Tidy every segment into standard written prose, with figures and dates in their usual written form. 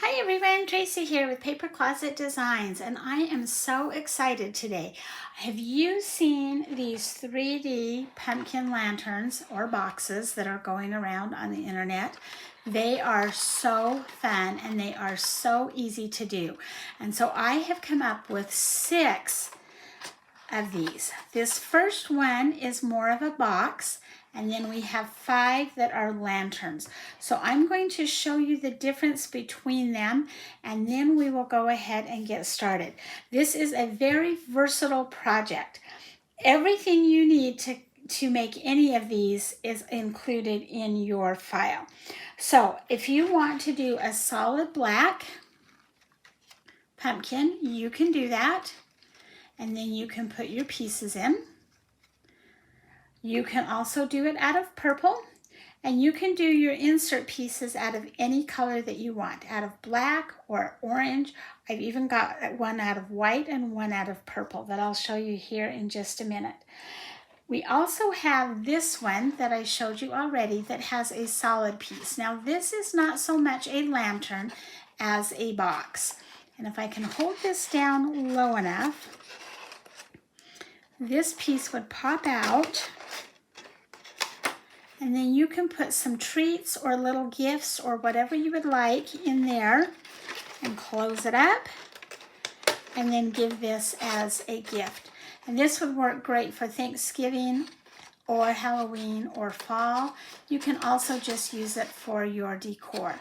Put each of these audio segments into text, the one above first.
Hi everyone, Tracy here with Paper Closet Designs, and I am so excited today. Have you seen these 3D pumpkin lanterns or boxes that are going around on the internet? They are so fun and they are so easy to do. And so I have come up with 6 of these. This first one is more of a box, and then we have 5 that are lanterns. So I'm going to show you the difference between them, and then we will go ahead and get started. This is a very versatile project. Everything you need to make any of these is included in your file. So if you want to do a solid black pumpkin, you can do that. And then you can put your pieces in. You can also do it out of purple, and you can do your insert pieces out of any color that you want, out of black or orange. I've even got one out of white and one out of purple that I'll show you here in just a minute. We also have this one that I showed you already that has a solid piece. Now this is not so much a lantern as a box. And if I can hold this down low enough, this piece would pop out, and then you can put some treats or little gifts or whatever you would like in there and close it up and then give this as a gift. And this would work great for Thanksgiving or Halloween or fall. You can also just use it for your decor.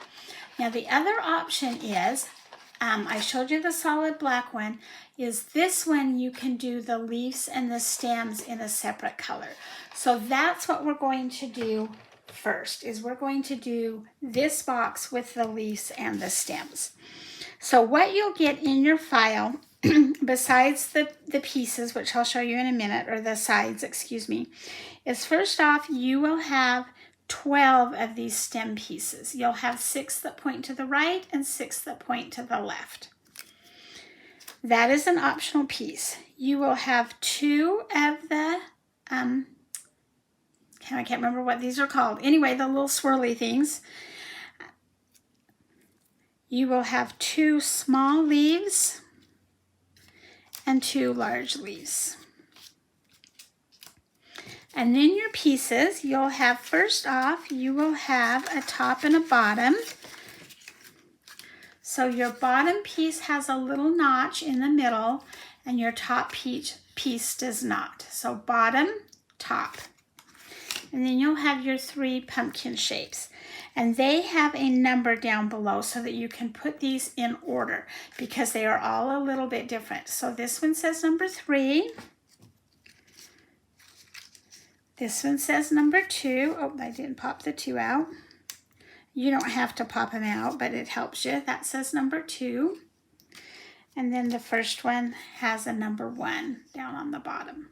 Now the other option is, I showed you the solid black one, is this one you can do the leaves and the stems in a separate color. So that's what we're going to do first, is we're going to do this box with the leaves and the stems. So what you'll get in your file, besides the pieces, which I'll show you in a minute, or the sides, excuse me, is first off, you will have 12 of these stem pieces. You'll have 6 that point to the right and 6 that point to the left. That is an optional piece. You will have 2 of the, I can't remember what these are called. Anyway, the little swirly things. You will have 2 small leaves and 2 large leaves. And then your pieces, you'll have, first off, you will have a top and a bottom. So your bottom piece has a little notch in the middle, and your top piece does not. So bottom, top. And then you'll have your 3 pumpkin shapes. And they have a number down below so that you can put these in order, because they are all a little bit different. So this one says number 3. This one says number 2. Oh, I didn't pop the 2 out. You don't have to pop them out, but it helps you. That says number 2. And then the first one has a number 1 down on the bottom.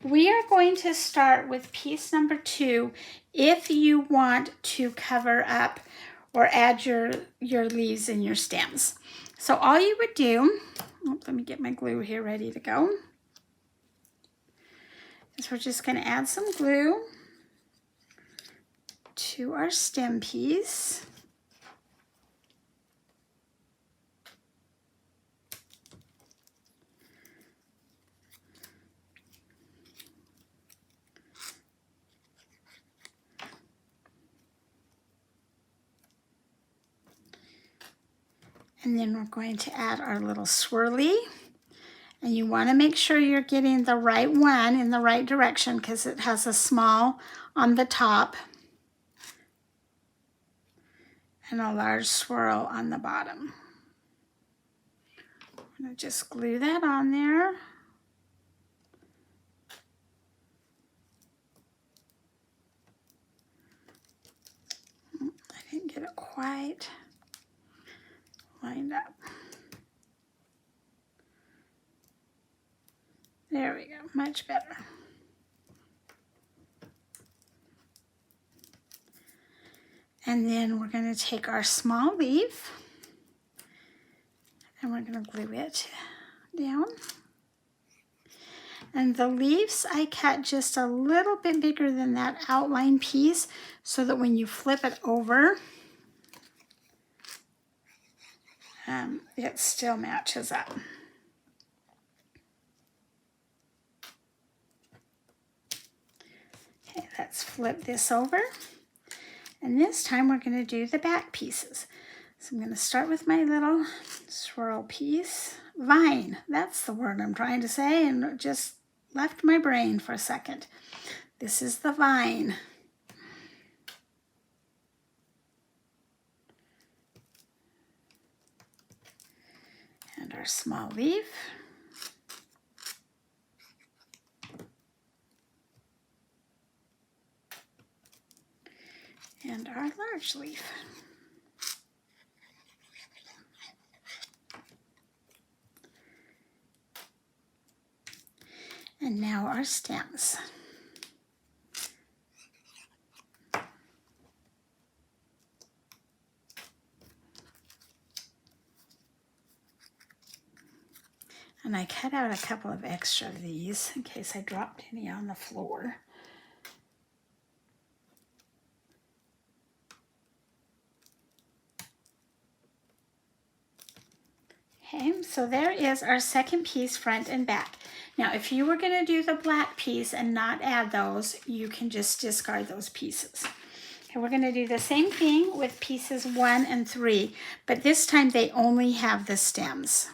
We are going to start with piece number 2 if you want to cover up or add your leaves and your stems. So all you would do, let me get my glue here ready to go. So we're just going to add some glue to our stem piece. And then we're going to add our little swirly. And you want to make sure you're getting the right one in the right direction, because it has a small on the top and a large swirl on the bottom. I'm going to just glue that on there. I didn't get it quite lined up. There we go, much better. And then we're going to take our small leaf and we're going to glue it down. And the leaves I cut just a little bit bigger than that outline piece so that when you flip it over, it still matches up. Okay, let's flip this over. And this time we're going to do the back pieces. So I'm going to start with my little swirl piece. Vine, that's the word I'm trying to say, and it just left my brain for a second. This is the vine. And our small leaf. And our large leaf. And now our stems. And I cut out a couple of extra of these in case I dropped any on the floor. Okay, so there is our second piece, front and back. Now, if you were going to do the black piece and not add those, you can just discard those pieces. Okay, we're going to do the same thing with pieces 1 and 3, but this time they only have the stems.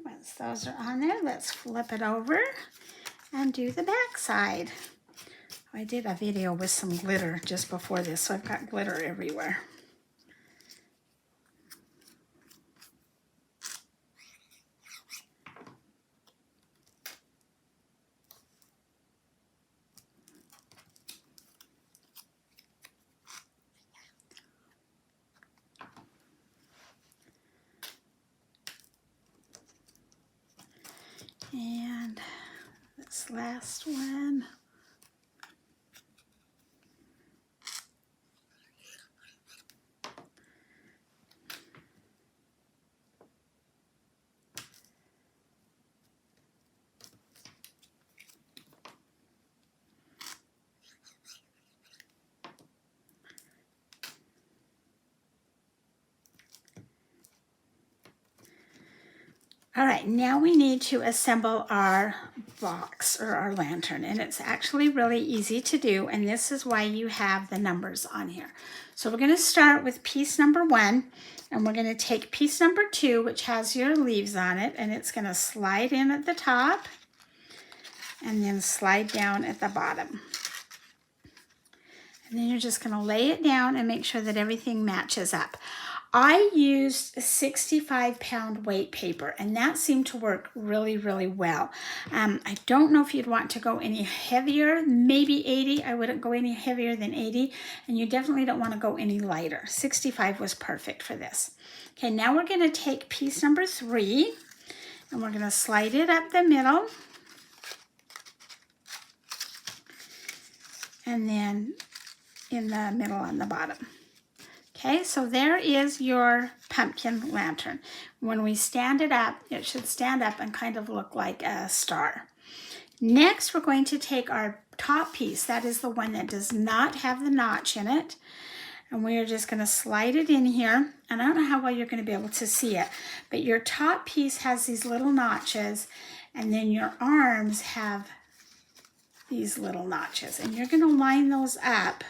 Once those are on there, let's flip it over and do the back side. I did a video with some glitter just before this, so I've got glitter everywhere. And this last one. All right, now we need to assemble our box or our lantern, and it's actually really easy to do, and this is why you have the numbers on here. So we're going to start with piece number 1, and we're going to take piece number 2, which has your leaves on it, and it's going to slide in at the top and then slide down at the bottom. And then you're just going to lay it down and make sure that everything matches up. I used 65-pound weight paper, and that seemed to work really, really well. I don't know if you'd want to go any heavier, maybe 80. I wouldn't go any heavier than 80, and you definitely don't want to go any lighter. 65 was perfect for this. Okay, now we're going to take piece number 3, and we're going to slide it up the middle, and then in the middle on the bottom. Okay, so there is your pumpkin lantern. When we stand it up, it should stand up and kind of look like a star. Next, we're going to take our top piece. That is the one that does not have the notch in it. And we are just going to slide it in here. And I don't know how well you're going to be able to see it, but your top piece has these little notches, and then your arms have these little notches. And you're going to line those up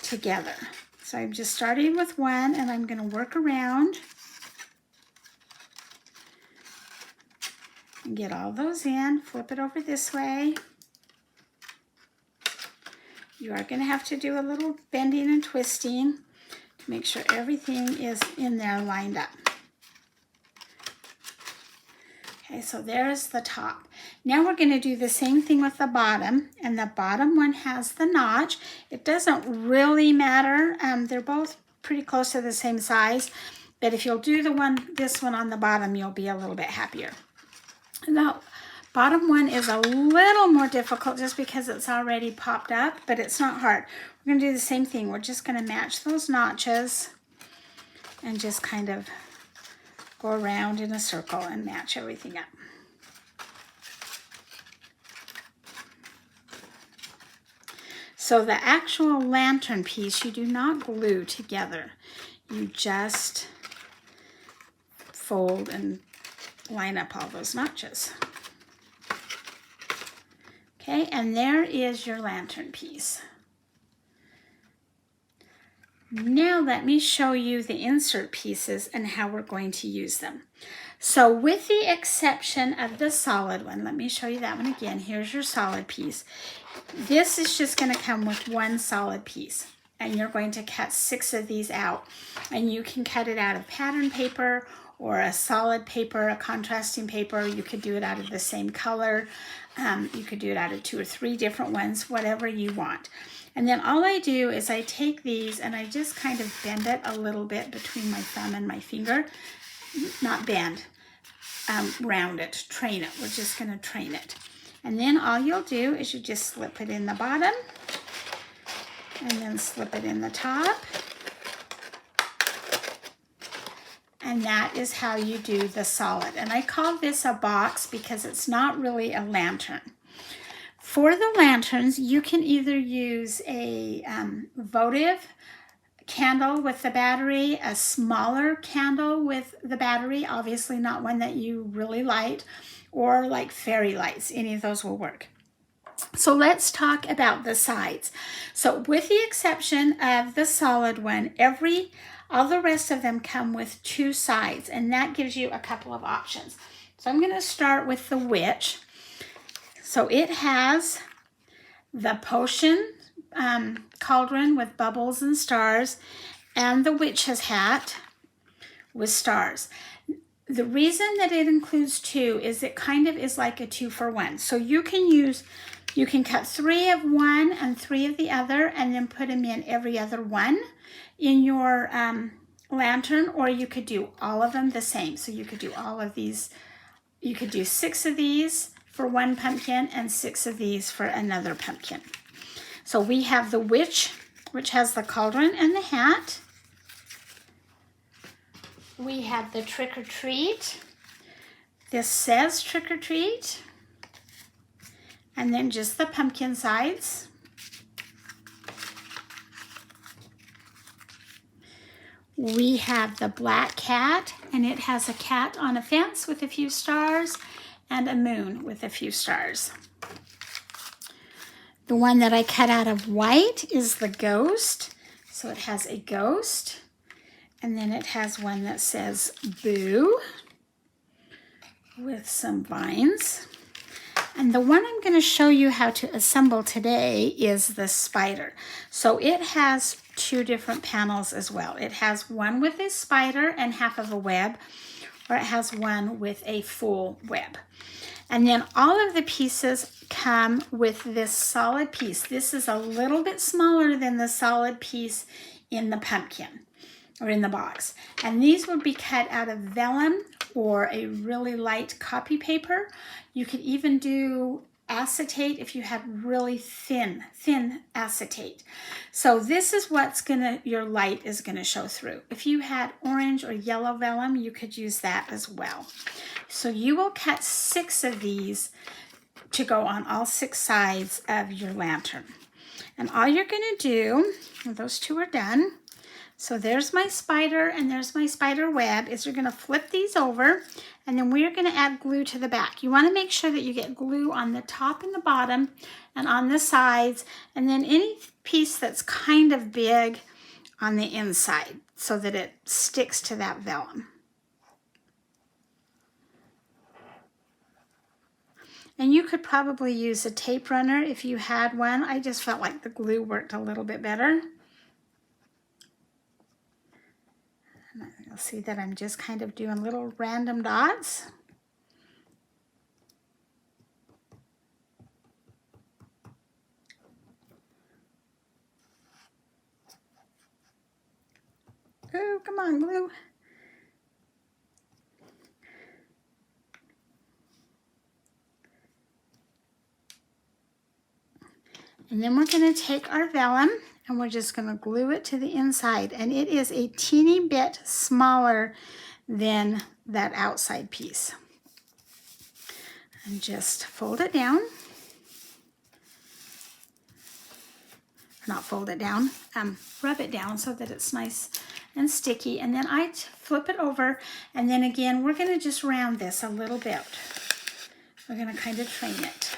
together. So I'm just starting with one, and I'm going to work around and get all those in. Flip it over this way. You are going to have to do a little bending and twisting to make sure everything is in there lined up. Okay, so there's the top. Now we're going to do the same thing with the bottom, and the bottom one has the notch. It doesn't really matter. They're both pretty close to the same size, but if you'll do this one on the bottom, you'll be a little bit happier. The bottom one is a little more difficult just because it's already popped up, but it's not hard. We're going to do the same thing. We're just going to match those notches and just kind of go around in a circle and match everything up. So the actual lantern piece, you do not glue together. You just fold and line up all those notches. Okay, and there is your lantern piece. Now let me show you the insert pieces and how we're going to use them. So with the exception of the solid one, let me show you that one again. Here's your solid piece. This is just going to come with one solid piece, and you're going to cut 6 of these out. And you can cut it out of pattern paper or a solid paper, a contrasting paper. You could do it out of the same color. You could do it out of 2 or 3 different ones, whatever you want. And then all I do is I take these and I just kind of bend it a little bit between my thumb and my finger. Not bend, round it, train it. We're just going to train it. And then all you'll do is you just slip it in the bottom and then slip it in the top. And that is how you do the solid. And I call this a box because it's not really a lantern. For the lanterns, you can either use a votive candle with the battery, a smaller candle with the battery, obviously not one that you really light, or like fairy lights. Any of those will work. So let's talk about the sides. So with the exception of the solid one, all the rest of them come with 2 sides, and that gives you a couple of options. So I'm going to start with the witch. So it has the potion cauldron with bubbles and stars, and the witch's hat with stars. The reason that it includes 2 is it kind of is like a 2-for-1. So you can cut 3 of one and 3 of the other, and then put them in every other one in your lantern, or you could do all of them the same. So you could do all of these. You could do 6 of these for one pumpkin and 6 of these for another pumpkin. So we have the witch, which has the cauldron and the hat. We have the trick or treat. This says trick or treat. And then just the pumpkin sides. We have the black cat, and it has a cat on a fence with a few stars and a moon with a few stars. The one that I cut out of white is the ghost. So it has a ghost, and then it has one that says boo with some vines. And the one I'm going to show you how to assemble today is the spider. So it has 2 different panels as well. It has one with a spider and half of a web, or it has one with a full web. And then all of the pieces come with this solid piece. This is a little bit smaller than the solid piece in the pumpkin or in the box. And these would be cut out of vellum or a really light copy paper. You could even do acetate if you had really thin acetate. So this is what's your light is gonna show through. If you had orange or yellow vellum, you could use that as well. So you will cut 6 of these to go on all 6 sides of your lantern. And all you're gonna do, those 2 are done. So there's my spider and there's my spider web, is you're gonna flip these over, and then we're gonna add glue to the back. You wanna make sure that you get glue on the top and the bottom and on the sides, and then any piece that's kind of big on the inside so that it sticks to that vellum. And you could probably use a tape runner if you had one. I just felt like the glue worked a little bit better. You'll see that I'm just kind of doing little random dots. Oh, come on, glue. And then we're going to take our vellum and we're just going to glue it to the inside. And it is a teeny bit smaller than that outside piece. And just fold it down. Not fold it down, rub it down so that it's nice and sticky. And then I flip it over, and then again, we're gonna just round this a little bit. We're gonna kind of train it.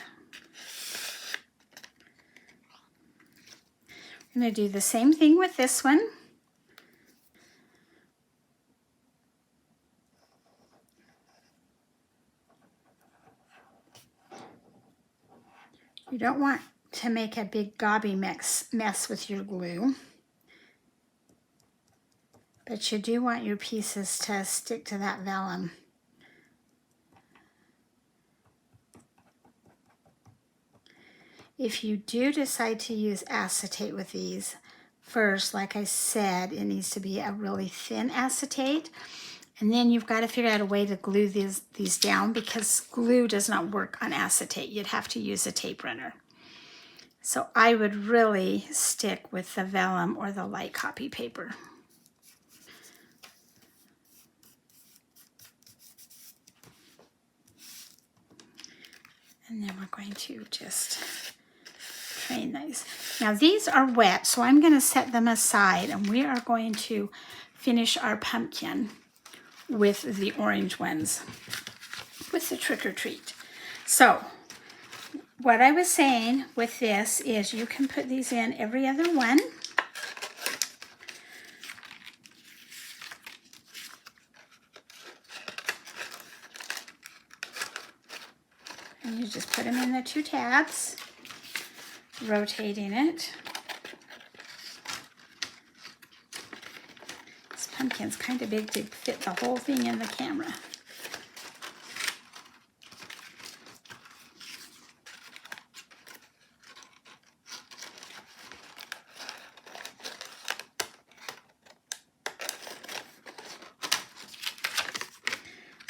I'm gonna do the same thing with this one. You don't want to make a big gobby mess with your glue, but you do want your pieces to stick to that vellum. If you do decide to use acetate with these, first, like I said, it needs to be a really thin acetate. And then you've got to figure out a way to glue these down, because glue does not work on acetate. You'd have to use a tape runner. So I would really stick with the vellum or the light copy paper. And then we're going to just train these. Now these are wet, so I'm going to set them aside, and we are going to finish our pumpkin with the orange ones, with the trick or treat. So what I was saying with this is you can put these in every other one. And you just put them in the 2 tabs, rotating it. This pumpkin's kind of big to fit the whole thing in the camera.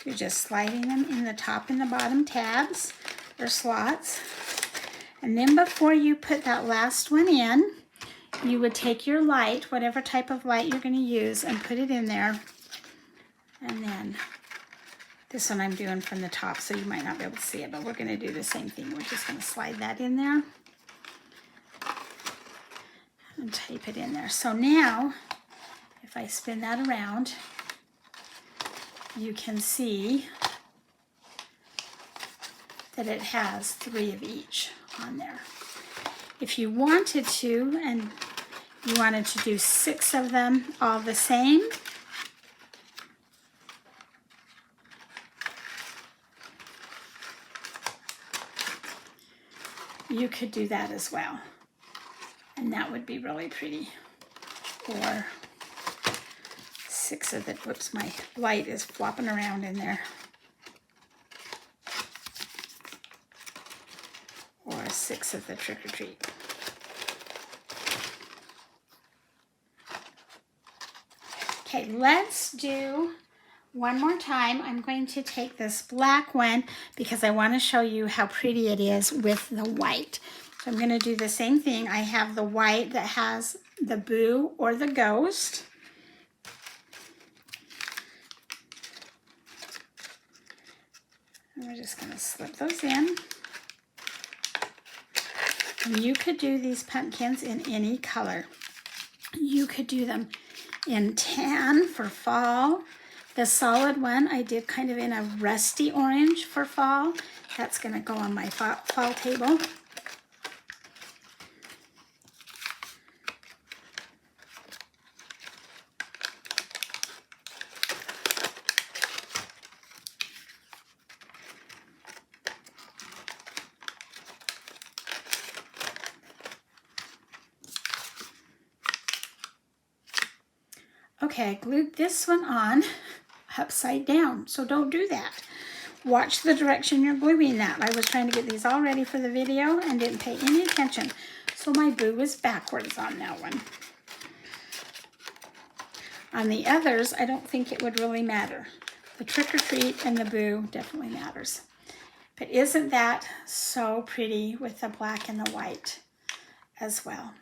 You're just sliding them in the top and the bottom tabs or slots. And then before you put that last one in, you would take your light, whatever type of light you're going to use, and put it in there. And then this one I'm doing from the top, so you might not be able to see it, but we're going to do the same thing. We're just going to slide that in there and tape it in there. So now, if I spin that around, you can see that it has 3 of each on there. If you wanted to, and you wanted to do 6 of them all the same, you could do that as well. And that would be really pretty. Or 6 of the, whoops, my light is flopping around in there. Or 6 of the trick or treat. Okay, let's do one more time. I'm going to take this black one because I want to show you how pretty it is with the white. So I'm going to do the same thing. I have the white that has the boo or the ghost. And we're just going to slip those in. And you could do these pumpkins in any color. You could do them in tan for fall. The solid one I did kind of in a rusty orange for fall. That's going to go on my fall table. Okay, I glued this one on upside down, so don't do that. Watch the direction you're gluing that. I was trying to get these all ready for the video and didn't pay any attention, so my boo is backwards on that one. On the others, I don't think it would really matter. The trick or treat and the boo definitely matters. But isn't that so pretty with the black and the white as well?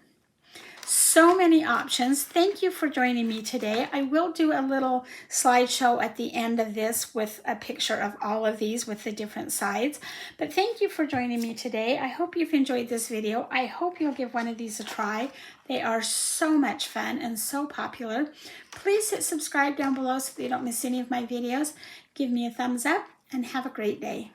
So many options. Thank you for joining me today. I will do a little slideshow at the end of this with a picture of all of these with the different sides. But thank you for joining me today. I hope you've enjoyed this video. I hope you'll give one of these a try. They are so much fun and so popular. Please hit subscribe down below so that you don't miss any of my videos. Give me a thumbs up and have a great day.